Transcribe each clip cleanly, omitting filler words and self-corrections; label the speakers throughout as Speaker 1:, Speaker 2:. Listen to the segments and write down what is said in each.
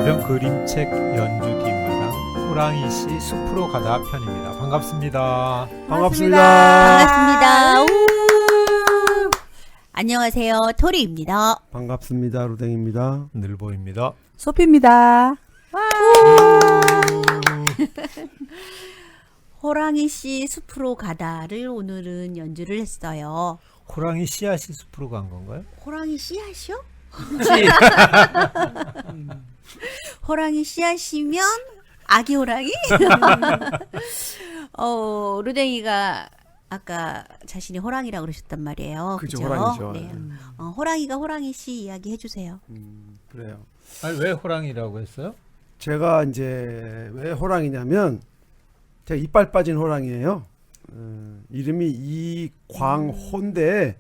Speaker 1: 오늘은 그림책 연주 뒷마당 호랑이씨 숲으로 가다 편입니다. 반갑습니다.
Speaker 2: 반갑습니다. 우! 안녕하세요. 토리입니다.
Speaker 3: 반갑습니다. 루댕입니다.
Speaker 1: 늘보입니다.
Speaker 4: 소피입니다.
Speaker 2: 호랑이 씨 숲으로 가다를 오늘은 연주를 했어요.
Speaker 1: 호랑이 씨앗이 숲으로 간 건가요?
Speaker 2: 호랑이 씨앗이요? 호랑이 씨앗이면 아기 호랑이? 루댕이가 아까 자신이 호랑이라고 그러셨단 말이에요.
Speaker 3: 그죠,
Speaker 2: 그죠?
Speaker 3: 호랑이죠.
Speaker 2: 네. 호랑이가 호랑이 씨 이야기 해주세요.
Speaker 3: 그래요.
Speaker 1: 아니, 왜 호랑이라고 했어요?
Speaker 3: 제가 이제 왜 호랑이냐면 제가 이빨 빠진 호랑이에요. 이름이 이광호인데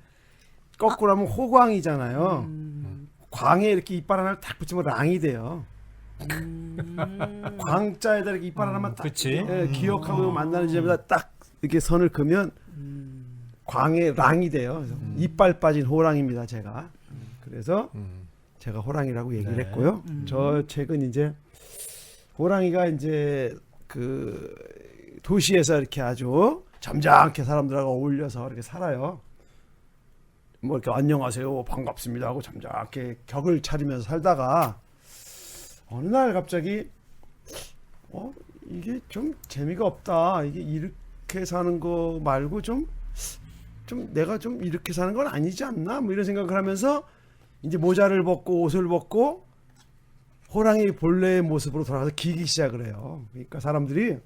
Speaker 3: 거꾸로 하면 호광이잖아요. 광에 이렇게 이빨 하나를 딱 붙이면 랑이 돼요. 광자에다 이렇게 이빨 하나만 딱
Speaker 1: 그치.
Speaker 3: 기억하고 만나는 지점에다 딱 이렇게 선을 그으면 광의 랑이 돼요. 그래서 이빨 빠진 호랑이입니다, 제가. 그래서 제가 호랑이라고 얘기를
Speaker 1: 네.
Speaker 3: 했고요. 저 책은 이제 호랑이가 이제 그 도시에서 이렇게 아주 점잖게 사람들하고 어울려서 이렇게 살아요. 뭐 이렇게 안녕하세요, 반갑습니다 하고 점잖게 격을 차리면서 살다가 어느 날 갑자기 이게 좀 재미가 없다. 이게 이렇게 사는 거 말고 좀 내가 좀 이렇게 사는 건 아니지 않나? 뭐 이런 생각을 하면서 이제 모자를 벗고 옷을 벗고 호랑이 본래의 모습으로 돌아가서 기기 시작을 해요. 그러니까 사람들이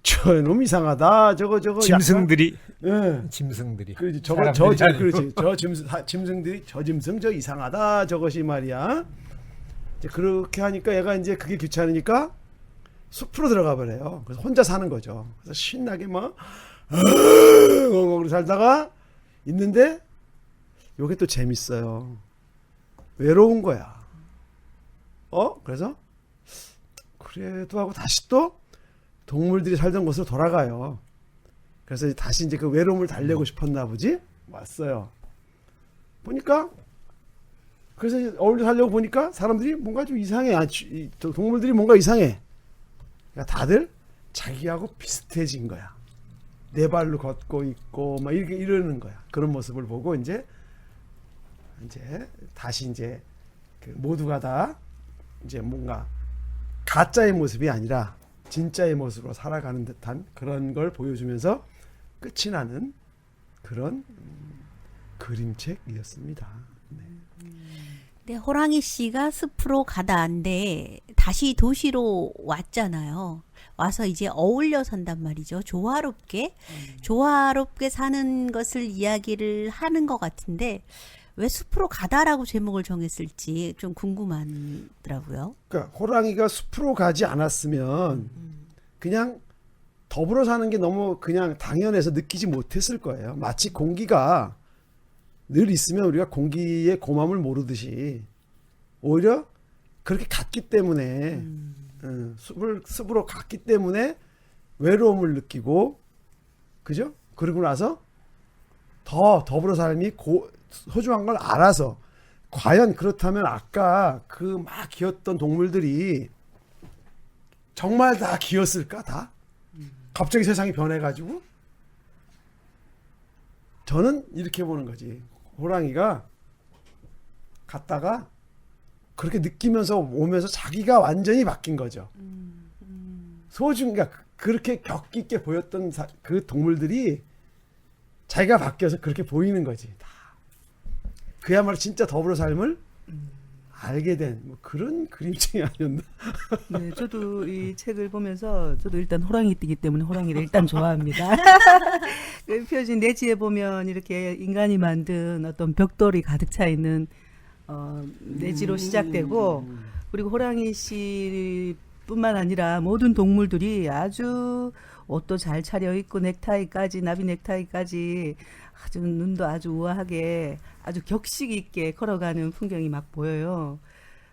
Speaker 3: 저놈 이상하다. 저거
Speaker 1: 짐승들이.
Speaker 3: 약간, 예.
Speaker 1: 짐승들이.
Speaker 3: 그렇지.
Speaker 1: 사람들이 아니고.
Speaker 3: 그렇지. 짐승들이 저 짐승 저 이상하다. 저것이 말이야. 이제 그렇게 하니까 얘가 이제 그게 귀찮으니까 숲으로 들어가 버려요. 그래서 혼자 사는 거죠. 그래서 신나게 막 엉엉 살다가 있는데 요게 또 재밌어요. 외로운 거야. 그래서 그래도 하고 다시 또 동물들이 살던 곳으로 돌아가요. 그래서 다시 이제 그 외로움을 달래고 싶었나 보지? 왔어요. 보니까 그래서 어울려 살려고 보니까 사람들이 뭔가 좀 이상해. 동물들이 뭔가 이상해. 그러니까 다들 자기하고 비슷해진 거야. 네 발로 걷고 있고 막 이렇게 이러는 거야. 그런 모습을 보고 이제 다시 이제 그 모두가 다 이제 뭔가 가짜의 모습이 아니라 진짜의 모습으로 살아가는 듯한 그런 걸 보여주면서 끝이 나는 그런 그림책이었습니다.
Speaker 2: 네, 호랑이 씨가 숲으로 가다인데 다시 도시로 왔잖아요. 와서 이제 어울려 산단 말이죠. 조화롭게 사는 것을 이야기를 하는 것 같은데 왜 숲으로 가다라고 제목을 정했을지 좀 궁금하더라고요.
Speaker 3: 그러니까 호랑이가 숲으로 가지 않았으면 그냥 더불어 사는 게 너무 그냥 당연해서 느끼지 못했을 거예요. 마치 공기가 늘 있으면 우리가 공기의 고마움을 모르듯이 오히려 그렇게 갔기 때문에 숲으로 갔기 때문에 외로움을 느끼고 그죠? 그러고 나서 더 더불어 삶이 소중한 걸 알아서 과연 그렇다면 아까 그 막 기었던 동물들이 정말 다 기었을까? 다? 갑자기 세상이 변해가지고 저는 이렇게 보는 거지. 호랑이가 갔다가 그렇게 느끼면서 오면서 자기가 완전히 바뀐 거죠. 그러니까 그렇게 격 있게 보였던 그 동물들이 자기가 바뀌어서 그렇게 보이는 거지. 다. 그야말로 진짜 더불어 삶을 알게 된 뭐 그런 그림책이 아니었나.
Speaker 4: 네, 저도 이 책을 보면서 저도 일단 호랑이띠기 때문에 호랑이를 일단 좋아합니다. 그 표지 내지에 보면 이렇게 인간이 만든 어떤 벽돌이 가득 차 있는 내지로 시작되고 그리고 호랑이 씨뿐만 아니라 모든 동물들이 아주 옷도 잘 차려입고 넥타이까지 나비 넥타이까지 아주 눈도 아주 우아하게 아주 격식 있게 걸어가는 풍경이 막 보여요.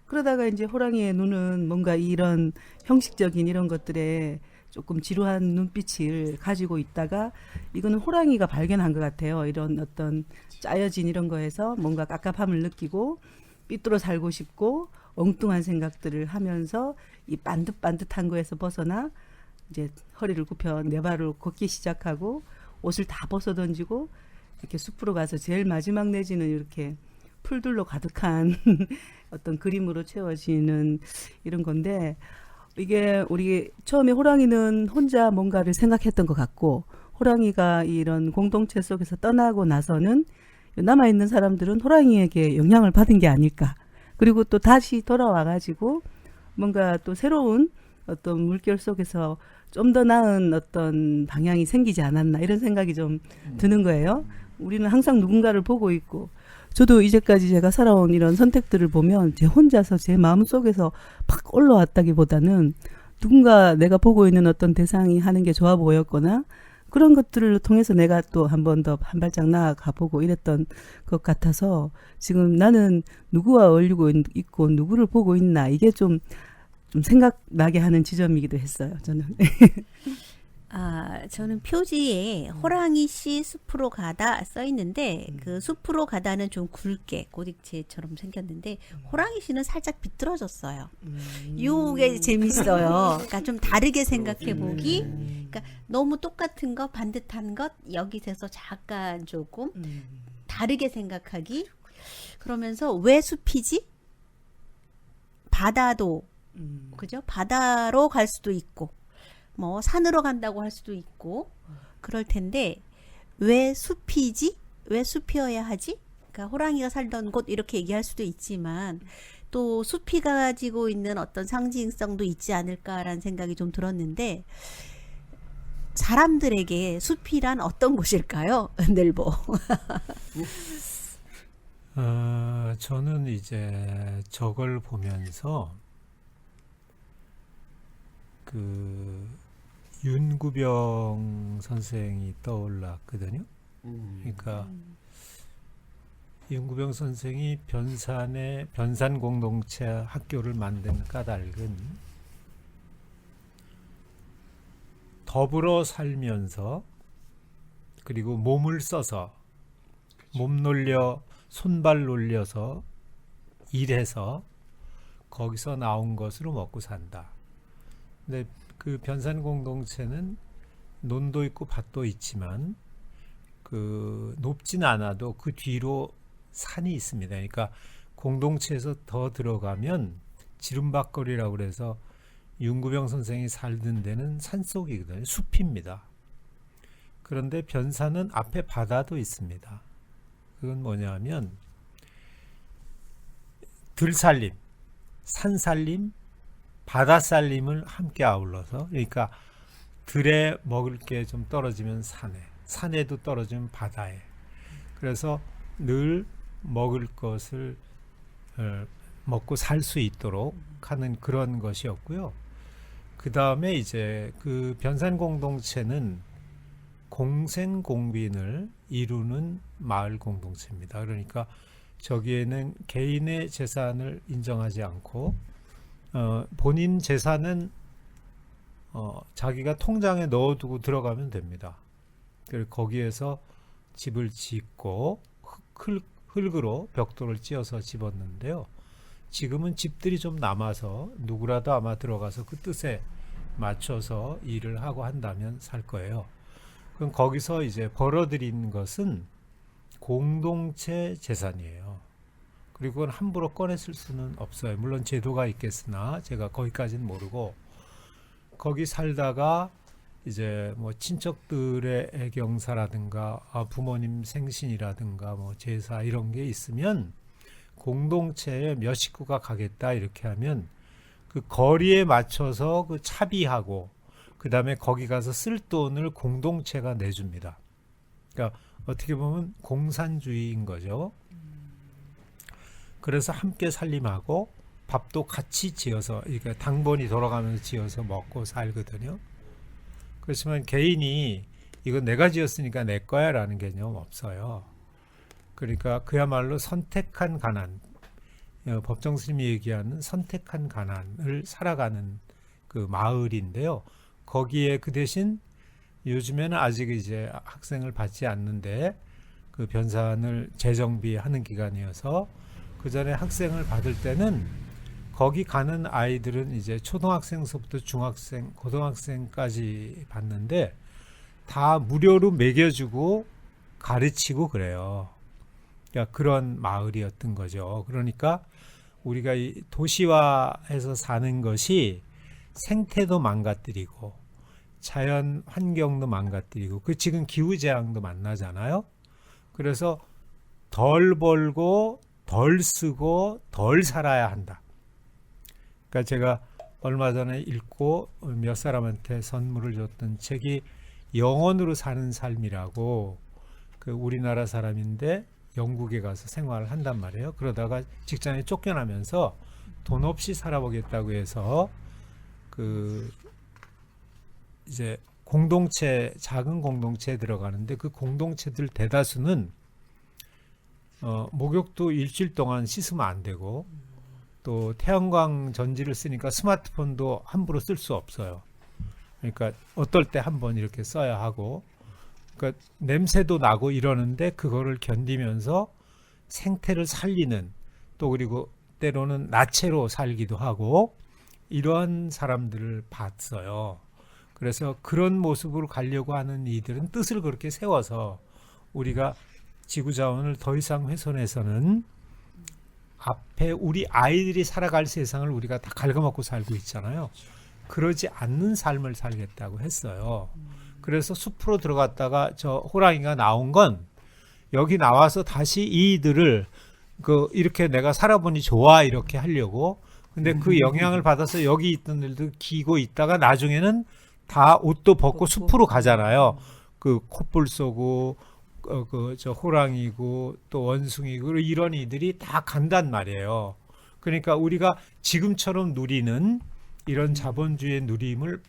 Speaker 4: 그러다가 이제 호랑이의 눈은 뭔가 이런 형식적인 이런 것들에 조금 지루한 눈빛을 가지고 있다가 이거는 호랑이가 발견한 것 같아요. 이런 어떤 짜여진 이런 거에서 뭔가 깝깝함을 느끼고 삐뚤어 살고 싶고 엉뚱한 생각들을 하면서 이 반듯반듯한 거에서 벗어나 이제 허리를 굽혀 네 발을 걷기 시작하고 옷을 다 벗어 던지고 이렇게 숲으로 가서 제일 마지막 내지는 이렇게 풀들로 가득한 어떤 그림으로 채워지는 이런 건데, 이게 우리 처음에 호랑이는 혼자 뭔가를 생각했던 것 같고, 호랑이가 이런 공동체 속에서 떠나고 나서는 남아있는 사람들은 호랑이에게 영향을 받은 게 아닐까. 그리고 또 다시 돌아와 가지고 뭔가 또 새로운 어떤 물결 속에서 좀 더 나은 어떤 방향이 생기지 않았나, 이런 생각이 좀 드는 거예요. 우리는 항상 누군가를 보고 있고, 저도 이제까지 제가 살아온 이런 선택들을 보면 제 혼자서 제 마음속에서 팍 올라왔다기보다는 누군가 내가 보고 있는 어떤 대상이 하는 게 좋아 보였거나 그런 것들을 통해서 내가 또 한 번 더 한 발짝 나아가 보고 이랬던 것 같아서, 지금 나는 누구와 어울리고 있고 누구를 보고 있나, 이게 좀 생각나게 하는 지점이기도 했어요, 저는.
Speaker 2: 저는 표지에 호랑이 씨 숲으로 가다 써 있는데 그 숲으로 가다는 좀 굵게 고딕체처럼 생겼는데 호랑이 씨는 살짝 비뚤어졌어요. 요게 재밌어요. 그러니까 좀 다르게 생각해 보기. 그러니까 너무 똑같은 것, 반듯한 것 여기서 잠깐 조금 다르게 생각하기. 그러면서 왜 숲이지? 바다도 그죠? 바다로 갈 수도 있고 뭐 산으로 간다고 할 수도 있고 그럴 텐데 왜 숲이지? 왜 숲이어야 하지? 그러니까 호랑이가 살던 곳 이렇게 얘기할 수도 있지만 또 숲이 가지고 있는 어떤 상징성도 있지 않을까라는 생각이 좀 들었는데, 사람들에게 숲이란 어떤 곳일까요? 늘보.
Speaker 1: 저는 이제 저걸 보면서 그 윤구병 선생이 떠올랐거든요. 그러니까 윤구병 선생이 변산 공동체 학교를 만든 까닭은 더불어 살면서 그리고 몸을 써서 몸 놀려 손발 놀려서 일해서 거기서 나온 것으로 먹고 산다. 근데 그 변산 공동체는 논도 있고 밭도 있지만 그 높진 않아도 그 뒤로 산이 있습니다. 그러니까 공동체에서 더 들어가면 지름박거리라고 그래서 윤구병 선생이 살던 데는 산속이거든요. 숲입니다. 그런데 변산은 앞에 바다도 있습니다. 그건 뭐냐면 들살림, 산살림, 바다살림을 함께 아울러서, 그러니까 들에 먹을 게 좀 떨어지면 산에, 산에도 떨어지면 바다에, 그래서 늘 먹을 것을 먹고 살 수 있도록 하는 그런 것이었고요. 그 다음에 이제 그 변산 공동체는 공생공빈을 이루는 마을 공동체입니다. 그러니까 저기에는 개인의 재산을 인정하지 않고 본인 재산은 자기가 통장에 넣어두고 들어가면 됩니다. 그리고 거기에서 집을 짓고 흙으로 벽돌을 찧어서 집었는데요. 지금은 집들이 좀 남아서 누구라도 아마 들어가서 그 뜻에 맞춰서 일을 하고 한다면 살 거예요. 그럼 거기서 이제 벌어들인 것은 공동체 재산이에요. 그리고 그건 함부로 꺼내 쓸 수는 없어요. 물론 제도가 있겠으나 제가 거기까지는 모르고, 거기 살다가 이제 뭐 친척들의 애경사라든가 부모님 생신이라든가 뭐 제사 이런 게 있으면 공동체에 몇 식구가 가겠다 이렇게 하면 그 거리에 맞춰서 그 차비하고 그 다음에 거기 가서 쓸 돈을 공동체가 내줍니다. 그러니까 어떻게 보면 공산주의인 거죠. 그래서 함께 살림하고 밥도 같이 지어서, 이렇게 당번이 돌아가면서 지어서 먹고 살거든요. 그렇지만 개인이 이건 내가 지었으니까 내 거야 라는 개념 없어요. 그러니까 그야말로 선택한 가난, 법정 스님이 얘기하는 선택한 가난을 살아가는 그 마을인데요. 거기에 그 대신 요즘에는 아직 이제 학생을 받지 않는데 그 변산을 재정비하는 기간이어서 그 전에 학생을 받을 때는 거기 가는 아이들은 이제 초등학생서부터 중학생, 고등학생까지 봤는데 다 무료로 먹여주고 가르치고 그래요. 그러니까 그런 마을이었던 거죠. 그러니까 우리가 이 도시화해서 사는 것이 생태도 망가뜨리고 자연 환경도 망가뜨리고 그 지금 기후 재앙도 만나잖아요. 그래서 덜 벌고 덜 쓰고 덜 살아야 한다. 그러니까 제가 얼마 전에 읽고 몇 사람한테 선물을 줬던 책이 영원으로 사는 삶이라고, 그 우리나라 사람인데 영국에 가서 생활을 한단 말이에요. 그러다가 직장에 쫓겨나면서 돈 없이 살아보겠다고 해서 그 이제 공동체, 작은 공동체에 들어가는데 그 공동체들 대다수는 목욕도 일주일 동안 씻으면 안 되고 또 태양광 전지를 쓰니까 스마트폰도 함부로 쓸 수 없어요. 그러니까 어떨 때 한번 이렇게 써야 하고, 그러니까 냄새도 나고 이러는데 그거를 견디면서 생태를 살리는, 또 그리고 때로는 나체로 살기도 하고 이러한 사람들을 봤어요. 그래서 그런 모습으로 가려고 하는 이들은 뜻을 그렇게 세워서 우리가 지구 자원을 더 이상 훼손해서는 앞에 우리 아이들이 살아갈 세상을 우리가 다 갉아먹고 살고 있잖아요. 그러지 않는 삶을 살겠다고 했어요. 그래서 숲으로 들어갔다가 저 호랑이가 나온 건 여기 나와서 다시 이들을 이렇게 내가 살아보니 좋아 이렇게 하려고. 근데 그 영향을 받아서 여기 있던 애들도 기고 있다가 나중에는 다 옷도 벗고 숲으로 가잖아요. 그 콧불 쏘고 저 호랑이고 또 원숭이고 이런 이들이 다 간단 말이에요. 그러니까 우리가 지금처럼 누리는 이런 자본주의의 누림을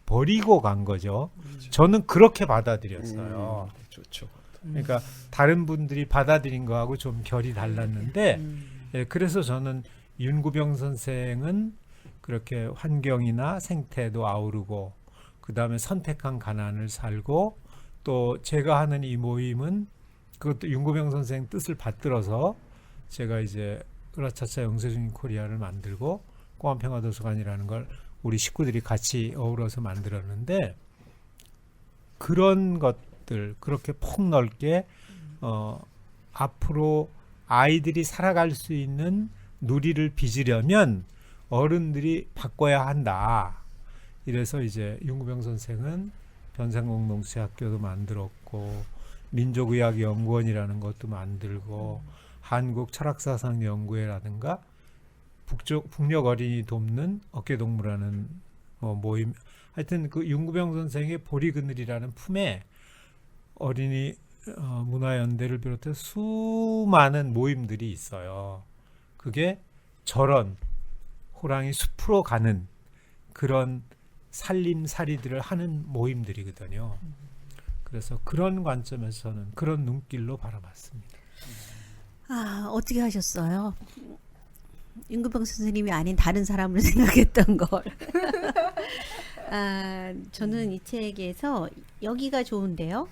Speaker 1: 버리고 간 거죠. 저는 그렇게 받아들였어요.
Speaker 3: 좋죠.
Speaker 1: 그러니까 다른 분들이 받아들인 거하고 좀 결이 달랐는데, 예, 그래서 저는 윤구병 선생은 그렇게 환경이나 생태도 아우르고 그 다음에 선택한 가난을 살고, 또 제가 하는 이 모임은 그것도 윤구병 선생 뜻을 받들어서 제가 이제 으라차차 영세주인 코리아를 만들고 공안평화도서관이라는 걸 우리 식구들이 같이 어우러서 만들었는데, 그런 것들 그렇게 폭넓게 앞으로 아이들이 살아갈 수 있는 누리를 빚으려면 어른들이 바꿔야 한다. 이래서 이제 윤구병 선생은 변산공동체 학교도 만들었고 민족의학연구원이라는 것도 만들고 한국철학사상연구회라든가 북녘 어린이 돕는 어깨동무라는 모임, 하여튼 그 윤구병 선생의 보리그늘이라는 품에 어린이 문화연대를 비롯해 수많은 모임들이 있어요. 그게 저런 호랑이 숲으로 가는 그런 살림살이들을 하는 모임들이거든요. 그래서 그런 관점에서는 그런 눈길로 바라봤습니다.
Speaker 2: 아, 어떻게 하셨어요? 윤구병 선생님이 아닌 다른 사람을 생각했던 걸. 아, 저는 이 책에서 여기가 좋은데요.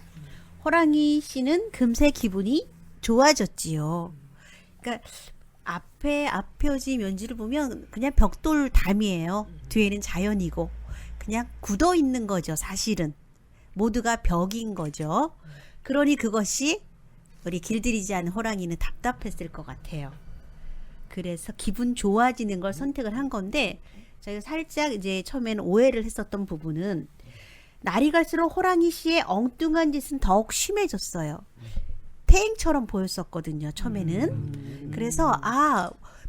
Speaker 2: 호랑이 씨는 금세 기분이 좋아졌지요. 그러니까 앞표지 면지를 보면 그냥 벽돌 담이에요. 뒤에는 자연이고 그냥 굳어 있는 거죠. 사실은 모두가 벽인 거죠. 그러니 그것이 우리 길들이지 않은 호랑이는 답답했을 것 같아요. 그래서 기분 좋아지는 걸 선택을 한 건데, 제가 살짝 이제 처음에는 오해를 했었던 부분은 날이 갈수록 호랑이 씨의 엉뚱한 짓은 더욱 심해졌어요. 태행처럼 보였었거든요, 처음에는. 그래서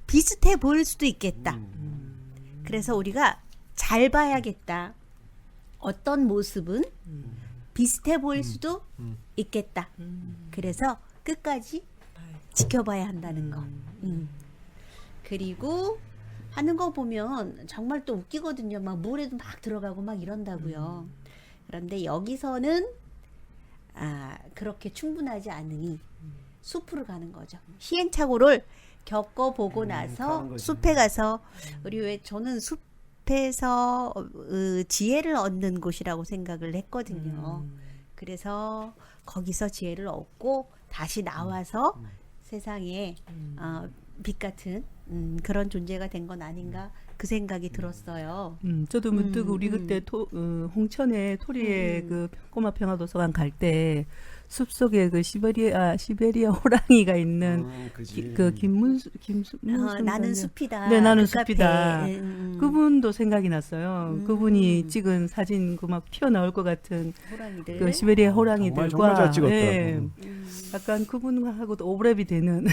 Speaker 2: 비슷해 보일 수도 있겠다. 그래서 우리가 잘 봐야겠다. 어떤 모습은 비슷해 보일 수도 있겠다. 그래서 끝까지 지켜봐야 한다는 거. 그리고 하는 거 보면 정말 또 웃기거든요. 막 물에도 막 들어가고 막 이런다고요. 그런데 여기서는 그렇게 충분하지 않으니 숲으로 가는 거죠. 시행착오를 겪어보고 나서 숲에 가서, 우리 왜 저는 숲에서 지혜를 얻는 곳이라고 생각을 했거든요. 그래서 거기서 지혜를 얻고 다시 나와서 세상에 빛 같은 그런 존재가 된 건 아닌가 그 생각이 들었어요.
Speaker 4: 저도 문득 우리 그때 홍천에 토리에 그 꼬마 평화도서관 갈 때 숲속에 그 시베리아 호랑이가 있는 그 김문수
Speaker 2: 나는 숲이다.
Speaker 4: 네, 나는
Speaker 2: 그 카페.
Speaker 4: 숲이다. 그분도 생각이 났어요. 그분이 찍은 사진 그 막 튀어나올 것 같은
Speaker 2: 호랑이들.
Speaker 4: 그 시베리아 호랑이들과
Speaker 3: 정말 잘 찍었더라고.
Speaker 4: 예, 약간 그분하고도 오버랩이 되는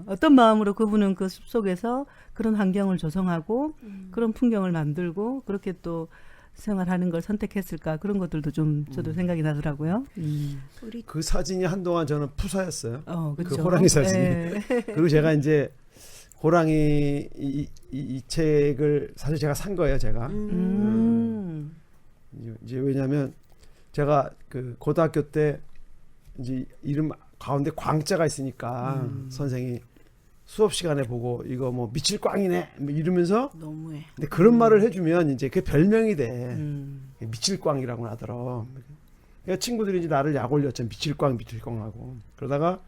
Speaker 4: 어떤 마음으로 그분은 그 숲속에서 그런 환경을 조성하고 그런 풍경을 만들고 그렇게 또 생활하는 걸 선택했을까 그런 것들도 좀 저도 생각이 나더라고요.
Speaker 2: 우리
Speaker 3: 그 사진이 한동안 저는 푸사였어요. 그
Speaker 4: 그쵸?
Speaker 3: 호랑이 사진이.
Speaker 4: 예.
Speaker 3: 그리고 제가 이제 호랑이 이 책을 사실 제가 산 거예요, 제가. 이제 왜냐하면 제가 그 고등학교 때 이제 이름 가운데 광자가 있으니까 선생이 수업 시간에 보고 이거 뭐 미칠 꽝이네 뭐 이러면서
Speaker 2: 너무해.
Speaker 3: 근데 그런 말을 해주면 이제 그게 별명이 돼. 미칠 꽝이라고 하더라. 그러니까 친구들이 이제 나를 약 올렸죠. 미칠 꽝 하고. 그러다가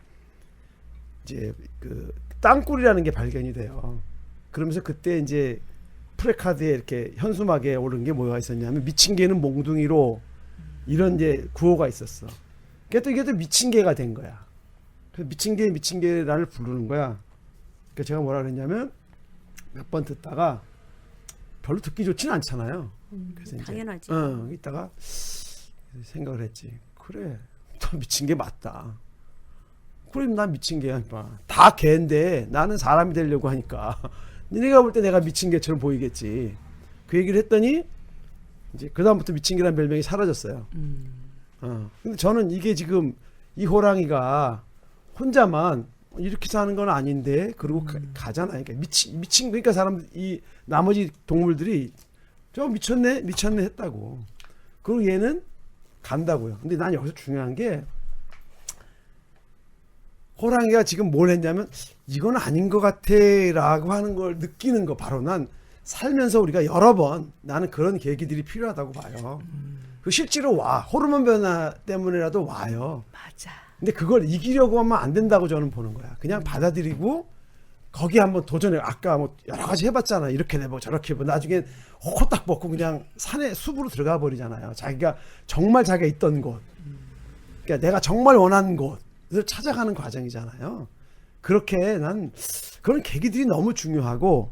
Speaker 3: 이제 그 땅굴이라는 게 발견이 돼요. 그러면서 그때 이제 프레카드에 이렇게 현수막에 오른 게 뭐가 있었냐면 미친 개는 몽둥이로 이런 이제 구호가 있었어. 그러니까 또 이게 또 미친 개가 된 거야. 그래서 미친 개 나를 부르는 거야. 그러니까 제가 뭐라 그랬냐면 몇 번 듣다가 별로 듣기 좋지는 않잖아요. 그래서 이제
Speaker 2: 당연하지.
Speaker 3: 이따가 생각을 했지. 그래, 너 미친 게 맞다. 그럼 난 미친 개야. 다 개인데 나는 사람이 되려고 하니까 니네가 볼 때 내가 미친 개처럼 보이겠지. 그 얘기를 했더니 이제 그 다음부터 미친 개라는 별명이 사라졌어요. 근데 저는 이게 지금 이 호랑이가 혼자만 이렇게 사는 건 아닌데 그리고 가잖아요. 그러니까 미친 그러니까 이 나머지 동물들이 저 미쳤네 했다고. 그리고 얘는 간다고요. 근데 난 여기서 중요한 게 호랑이가 지금 뭘 했냐면 이건 아닌 것 같아라고 하는 걸 느끼는 거 바로 난 살면서 우리가 여러 번 나는 그런 계기들이 필요하다고 봐요. 그 실제로 와 호르몬 변화 때문에라도 와요.
Speaker 4: 맞아.
Speaker 3: 근데 그걸 이기려고 하면 안 된다고 저는 보는 거야. 그냥 받아들이고 거기 한번 도전해. 아까 뭐 여러 가지 해봤잖아. 이렇게 해보고 저렇게 해보고 나중에 호딱 먹고 그냥 산에 숲으로 들어가 버리잖아요. 정말 자기가 있던 곳. 그러니까 내가 정말 원하는 곳을 찾아가는 과정이잖아요. 그렇게 난 그런 계기들이 너무 중요하고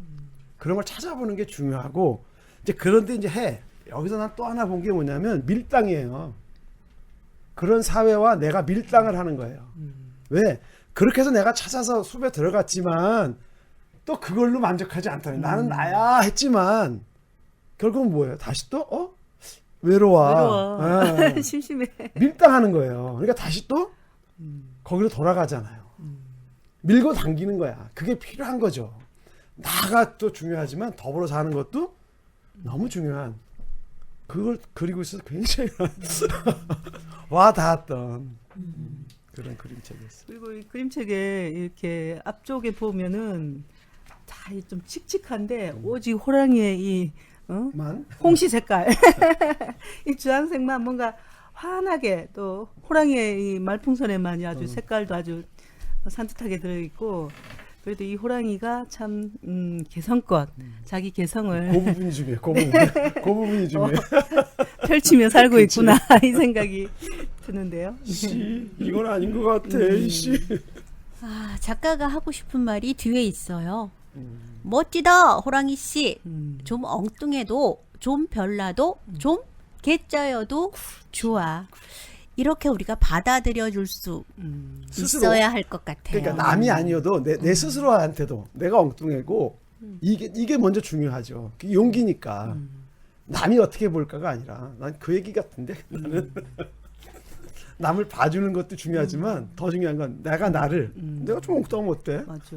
Speaker 3: 그런 걸 찾아보는 게 중요하고 이제 그런데 이제 여기서 난 또 하나 본 게 뭐냐면 밀당이에요. 그런 사회와 내가 밀당을 하는 거예요. 왜? 그렇게 해서 내가 찾아서 숲에 들어갔지만 또 그걸로 만족하지 않다니. 나는 나야 했지만 결국은 뭐예요? 다시 또 외로워.
Speaker 4: 심심해.
Speaker 3: 밀당하는 거예요. 그러니까 다시 또 거기로 돌아가잖아요. 밀고 당기는 거야. 그게 필요한 거죠. 나가 또 중요하지만 더불어 사는 것도 너무 중요한. 그걸 그리고 있어서 굉장히 와 닿았던 그런 그림책이었어요.
Speaker 4: 그리고 이 그림책에 이렇게 앞쪽에 보면은 다 좀 칙칙한데 오직 호랑이의 이 홍시 색깔 이 주황색만 뭔가 환하게 또 호랑이의 이 말풍선에만 아주 색깔도 아주 산뜻하게 들어있고 그래도 이 호랑이가 참 개성껏 자기 개성을
Speaker 3: 그 부분이 중요해. 그 부분이 중요해.
Speaker 4: 펼치며 살고 있구나 이 생각이 드는데요.
Speaker 3: 씨, 이건 아닌 것 같아. 씨.
Speaker 2: 작가가 하고 싶은 말이 뒤에 있어요. 멋지다 호랑이 씨. 좀 엉뚱해도 좀 별나도 좀 개짜여도 좋아. 이렇게 우리가 받아들여 줄 수 있어야 할 것 같아요.
Speaker 3: 그러니까 남이 아니어도 내 스스로한테도 내가 엉뚱하고 이게 먼저 중요하죠. 그게 용기니까. 남이 어떻게 볼까가 아니라 난 그 얘기 같은데 나는 남을 봐주는 것도 중요하지만 더 중요한 건 내가 나를 내가 좀 엉뚱하면 어때?
Speaker 4: 맞아.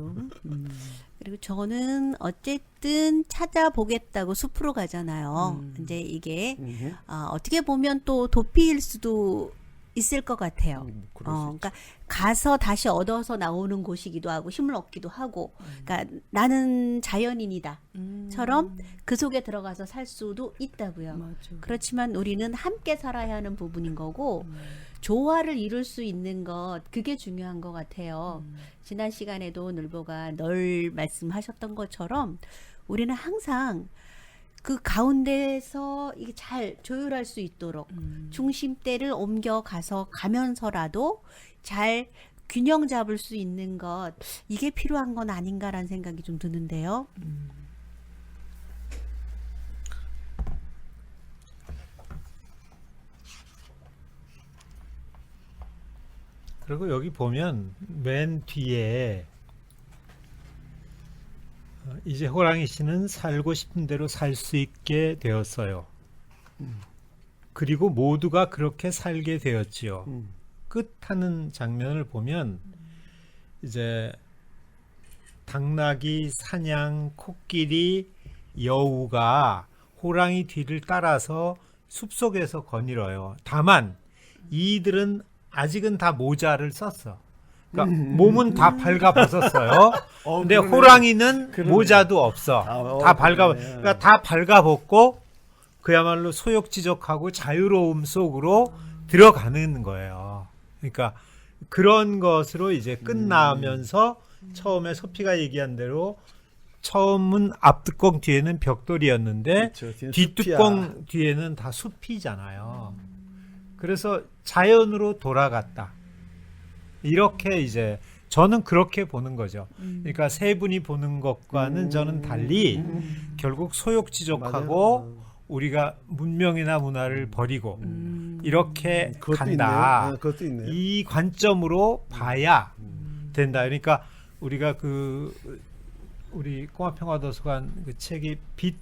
Speaker 2: 그리고 저는 어쨌든 찾아보겠다고 숲으로 가잖아요. 이제 이게 어떻게 보면 또 도피일 수도 있을 것 같아요. 그러니까 가서 다시 얻어서 나오는 곳이기도 하고 힘을 얻기도 하고, 그러니까 나는 자연인이다처럼 그 속에 들어가서 살 수도 있다고요.
Speaker 4: 맞아.
Speaker 2: 그렇지만 우리는 함께 살아야 하는 부분인 거고, 조화를 이룰 수 있는 것 그게 중요한 것 같아요. 지난 시간에도 늘보가 늘 말씀하셨던 것처럼 우리는 항상 그 가운데서 이게 잘 조율할 수 있도록 중심대를 옮겨가서 가면서라도 잘 균형 잡을 수 있는 것 이게 필요한 건 아닌가라는 생각이 좀 드는데요.
Speaker 1: 그리고 여기 보면 맨 뒤에 이제 호랑이 씨는 살고 싶은 대로 살 수 있게 되었어요. 그리고 모두가 그렇게 살게 되었지요. 끝하는 장면을 보면 이제 당나귀, 사냥, 코끼리, 여우가 호랑이 뒤를 따라서 숲속에서 거닐어요. 다만 이들은 아직은 다 모자를 썼어. 그러니까 몸은 다 밝아 벗었어요. 근데
Speaker 3: 그러네.
Speaker 1: 호랑이는
Speaker 3: 그러네.
Speaker 1: 모자도 없어. 다 밝아,
Speaker 3: 그러네.
Speaker 1: 그러니까 다 밝아 벗고 그야말로 소욕지족하고 자유로움 속으로 들어가는 거예요. 그러니까 그런 것으로 이제 끝나면서 처음에 소피가 얘기한 대로 처음은 앞뚜껑 뒤에는 벽돌이었는데
Speaker 3: 그렇죠. 뒤는
Speaker 1: 뒷뚜껑
Speaker 3: 숲이야.
Speaker 1: 뒤에는 다 숲이잖아요. 그래서 자연으로 돌아갔다. 이렇게 이제 저는 그렇게 보는 거죠. 그러니까 세 분이 보는 것과는 저는 달리 결국 소욕지족하고
Speaker 3: 맞아요.
Speaker 1: 우리가 문명이나 문화를 버리고 이렇게
Speaker 3: 그것도
Speaker 1: 간다.
Speaker 3: 있네요. 그것도 있네요.
Speaker 1: 이 관점으로 봐야 된다. 그러니까 우리가 우리 꼬마평화도서관 그 책이 빛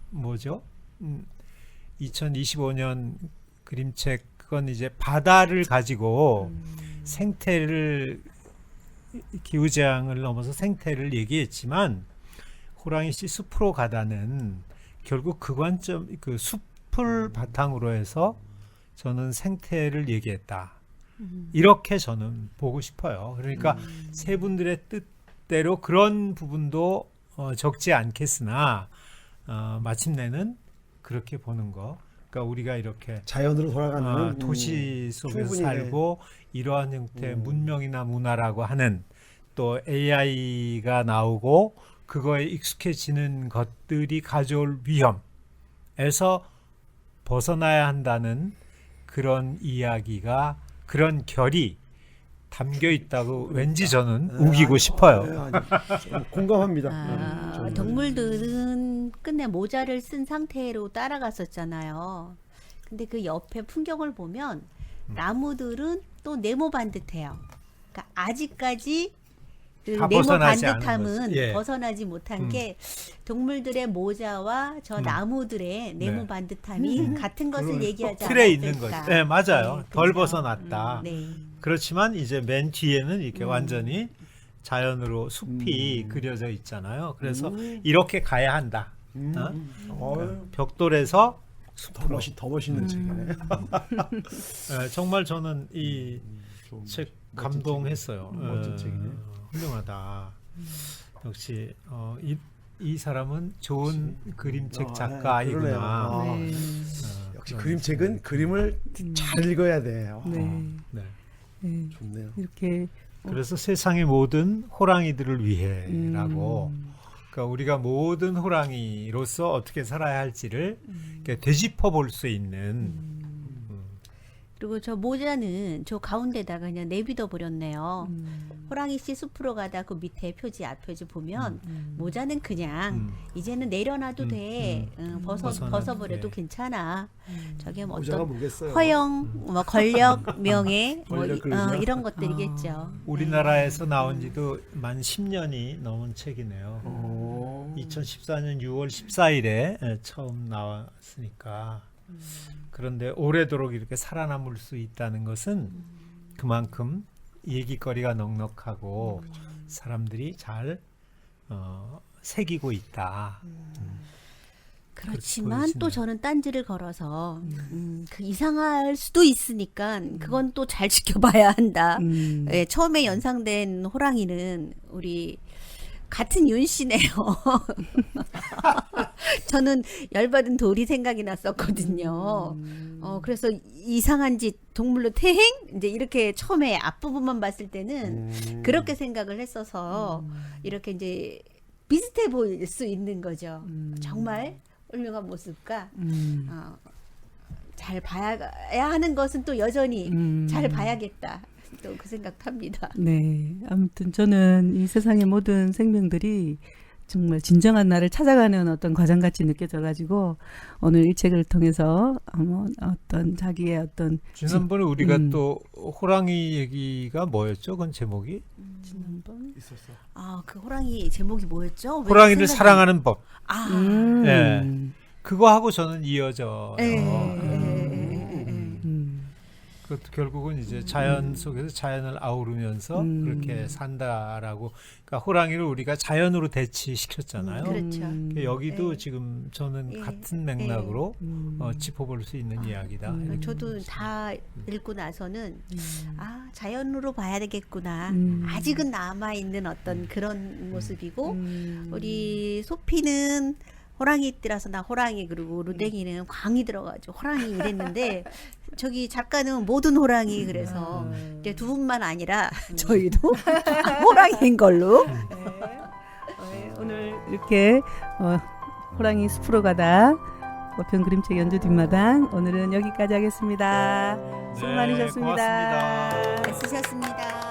Speaker 1: 뭐죠? 2025년 그림책 그건 이제 바다를 가지고 생태를 기후재앙을 넘어서 생태를 얘기했지만 호랑이 씨 숲으로 가다는 결국 그 관점 그 숲을 바탕으로 해서 저는 생태를 얘기했다. 이렇게 저는 보고 싶어요. 그러니까 세 분들의 뜻대로 그런 부분도 적지 않겠으나 마침내는 그렇게 보는 거. 그러니까 우리가 이렇게
Speaker 3: 자연으로 돌아가는
Speaker 1: 도시 속에서
Speaker 3: 충분히
Speaker 1: 살고 이러한 형태의 문명이나 문화라고 하는 또 AI가 나오고 그거에 익숙해지는 것들이 가져올 위험에서 벗어나야 한다는 그런 이야기가 그런 결이 담겨 있다고 왠지 저는 우기고 싶어요.
Speaker 3: 공감합니다.
Speaker 2: 동물들은 끝내 모자를 쓴 상태로 따라갔었잖아요. 근데 그 옆에 풍경을 보면 나무들은 또 네모 반듯해요. 그러니까 아직까지 그
Speaker 1: 다
Speaker 2: 네모
Speaker 1: 벗어나지 않은
Speaker 2: 반듯함은
Speaker 1: 거지. 예.
Speaker 2: 벗어나지 못한 게 동물들의 모자와 저 나무들의 네모
Speaker 1: 네.
Speaker 2: 반듯함이 같은 것을 얘기하지 않았을까.
Speaker 1: 틀에 있는 거죠. 네, 맞아요. 덜
Speaker 2: 그죠?
Speaker 1: 벗어났다.
Speaker 2: 네.
Speaker 1: 그렇지만 이제 맨 뒤에는 이렇게 완전히 자연으로 숲이 그려져 있잖아요. 그래서 이렇게 가야 한다. 벽돌에서 숲으로.
Speaker 3: 더 멋있는 책이네.
Speaker 1: 정말 저는 이 책 감동했어요.
Speaker 3: 멋진 책이네.
Speaker 1: 훌륭하다. 역시 이 사람은 좋은 그림책 작가이구나.
Speaker 3: 그러네요.
Speaker 4: 네.
Speaker 3: 역시 그림책은 그림을 잘 읽어야 돼요.
Speaker 4: 네.
Speaker 1: 네.
Speaker 4: 네.
Speaker 3: 좋네요.
Speaker 4: 이렇게
Speaker 1: 그래서 세상의 모든 호랑이들을 위해라고. 그러니까 우리가 모든 호랑이로서 어떻게 살아야 할지를 이렇게 되짚어 볼 수 있는.
Speaker 2: 그리고 저 모자는 저 가운데다가 그냥 내비둬 버렸네요. 호랑이 씨 숲으로 가다 그 밑에 표지 앞표지 보면 모자는 그냥 이제는 내려놔도 돼. 벗어버려도
Speaker 1: 네.
Speaker 2: 괜찮아. 저게 뭐
Speaker 3: 모자가
Speaker 2: 어떤
Speaker 3: 뭐겠어요?
Speaker 2: 허영, 뭐 권력, 명예, 뭐
Speaker 3: 권력 그러죠?
Speaker 2: 이런 것들이겠죠.
Speaker 1: 우리나라에서 나온 지도 만 10년이 넘은 책이네요.
Speaker 3: 오.
Speaker 1: 2014년 6월 14일에 처음 나왔으니까. 그런데 오래도록 이렇게 살아남을 수 있다는 것은 그만큼 얘기거리가 넉넉하고 사람들이 잘 새기고 있다.
Speaker 2: 그렇지만
Speaker 1: 그렇게
Speaker 2: 또
Speaker 1: 보여지네요.
Speaker 2: 저는 딴지를 걸어서 그 이상할 수도 있으니까 그건 또 잘 지켜봐야 한다. 예, 처음에 연상된 호랑이는 우리 같은 윤 씨네요. 저는 열받은 돌이 생각이 났었거든요. 그래서 이상한 짓 동물로 퇴행? 이제 이렇게 처음에 앞부분만 봤을 때는 그렇게 생각을 했어서 이렇게 이제 비슷해 보일 수 있는 거죠. 정말 훌륭한 모습과 잘 봐야 하는 것은 또 여전히 잘 봐야겠다. 또 그 생각합니다.
Speaker 4: 네. 아무튼 저는 이 세상의 모든 생명들이 정말 진정한 나를 찾아가는 어떤 과정같이 느껴져가지고 오늘 이 책을 통해서 어떤 자기의 어떤
Speaker 1: 지난번에 우리가 또 호랑이 얘기가 뭐였죠? 그건 제목이?
Speaker 4: 지난번
Speaker 3: 있었어.
Speaker 2: 아, 그 호랑이 제목이 뭐였죠? 왜
Speaker 1: 호랑이를
Speaker 2: 생각이-
Speaker 1: 사랑하는 법.
Speaker 2: 아,
Speaker 1: 예. 그거하고 저는 이어져요. 그것도 결국은 이제 자연 속에서 자연을 아우르면서 그렇게 산다라고. 그러니까 호랑이를 우리가 자연으로 대치시켰잖아요.
Speaker 2: 그렇죠.
Speaker 1: 그러니까 여기도
Speaker 2: 예.
Speaker 1: 지금 저는
Speaker 2: 예.
Speaker 1: 같은 맥락으로 짚어볼 수 있는 이야기다. 이렇게
Speaker 2: 저도 다 읽고 나서는 자연으로 봐야 되겠구나. 아직은 남아 있는 어떤 그런 모습이고 우리 소피는 호랑이 띠라서 나 호랑이 그리고 루댕이는 광이 들어가지고 호랑이 이랬는데 저기 작가는 모든 호랑이 그래서 이제 두 분만 아니라 저희도 호랑이인 걸로.
Speaker 4: 네, 오늘 이렇게 호랑이 숲으로 가다 모편 그림책 연주 뒷마당 오늘은 여기까지 하겠습니다. 수고 많으셨습니다.
Speaker 1: 고맙습니다.
Speaker 2: 애쓰셨습니다.